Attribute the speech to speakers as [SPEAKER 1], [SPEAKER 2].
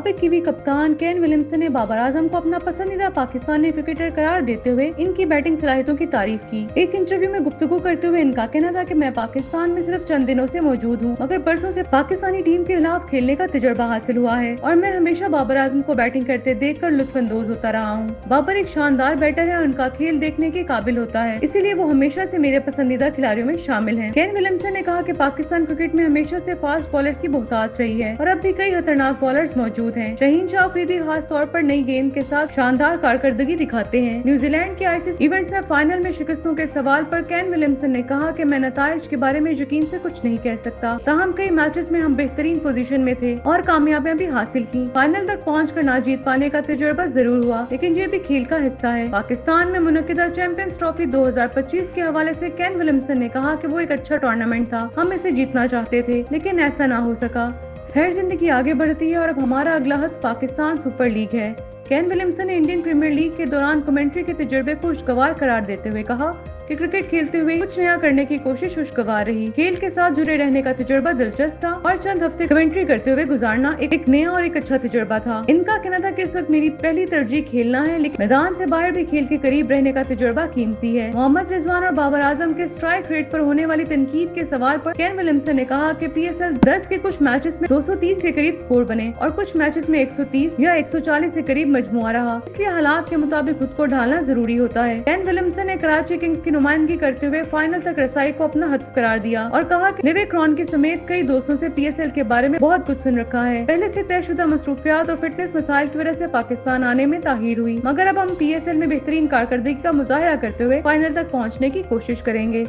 [SPEAKER 1] साबिक कीवी कप्तान Kane Williamson ने बाबर आजम को अपना पसंदीदा पाकिस्तानी क्रिकेटर करार देते हुए इनकी बैटिंग सलाहियतों की तारीफ की। एक इंटरव्यू में गुफ्तगू करते हुए इनका कहना था कि मैं पाकिस्तान में सिर्फ चंद दिनों से मौजूद हूँ, मगर बरसों से पाकिस्तानी टीम के खिलाफ खेलने का तजुर्बा हासिल हुआ है और मैं हमेशा बाबर आजम को बैटिंग करते देखकर लुत्फानंदोज होता रहा हूँ। बाबर एक शानदार बैटर है और उनका खेल देखने के काबिल होता है, इसीलिए वो हमेशा से मेरे पसंदीदा खिलाड़ियों में शामिल हैं। केन विलियमसन ने कहा कि पाकिस्तान क्रिकेट में हमेशा से फास्ट बॉलर्स की बहुतायत रही है और अब भी कई खतरनाक बॉलर्स मौजूद हैं। शहीन शाह अफरीदी खास तौर पर नई गेंद के साथ शानदार कारकर्दगी दिखाते हैं। न्यूजीलैंड के आईसीसी इवेंट्स में फाइनल में शिकस्तों के सवाल पर केन विलियमसन ने कहा कि मैं नताइज के बारे में यकीन से कुछ नहीं कह सकता, ताहम कई मैचेस में हम बेहतरीन पोजीशन में थे और कामयाबियां भी हासिल की। फाइनल तक पहुंचकर ना जीत पाने का तजुर्बा जरूर हुआ, लेकिन ये भी खेल का हिस्सा है। पाकिस्तान में मुनक्किदा चैंपियंस ट्रॉफी 2025 के हवाले से केन विलियमसन ने कहा कि वो एक अच्छा टूर्नामेंट था, हम इसे जीतना चाहते थे लेकिन ऐसा ना हो सका। खैर, जिंदगी आगे बढ़ती है और अब हमारा अगला हद पाकिस्तान सुपर लीग है। केन विलियमसन ने इंडियन प्रीमियर लीग के दौरान कमेंट्री के तजुर्बे को खुशगवार करार देते हुए कहा कि क्रिकेट खेलते हुए कुछ नया करने की कोशिश खुशगवार रही। खेल के साथ जुड़े रहने का तजुर्बा दिलचस्प था और चंद हफ्ते कमेंट्री करते हुए गुजारना एक नया और एक अच्छा तजुर्बा था। इनका कहना था कि इस वक्त मेरी पहली तरजीह खेलना है, लेकिन मैदान से बाहर भी खेल के करीब रहने का तजुर्बा कीमती है। मोहम्मद रिजवान और बाबर आजम के स्ट्राइक रेट पर होने वाली तनकीद के सवाल पर केन विलियमसन ने कहा कि PSL 10 के कुछ मैचेस में 230 के करीब स्कोर बने और कुछ मैचेस में 130 या 140 के करीब मजमुआ रहा, इसलिए हालात के मुताबिक खुद को ढालना जरूरी होता है। केन विलियमसन ने कराची किंग्स की नुमाइंदगी करते हुए फाइनल तक रसाई को अपना हदफ करार दिया और कहा कि लिविक क्रॉनकी समेत कई दोस्तों से PSL के बारे में बहुत कुछ सुन रखा है। पहले से तयशुदा मसरूफियात और फिटनेस मसाइल की वजह से पाकिस्तान आने में ताखीर हुई, मगर अब हम PSL में बेहतरीन कारकर्दगी का मुजाहरा करते हुए फाइनल तक पहुंचने की कोशिश करेंगे।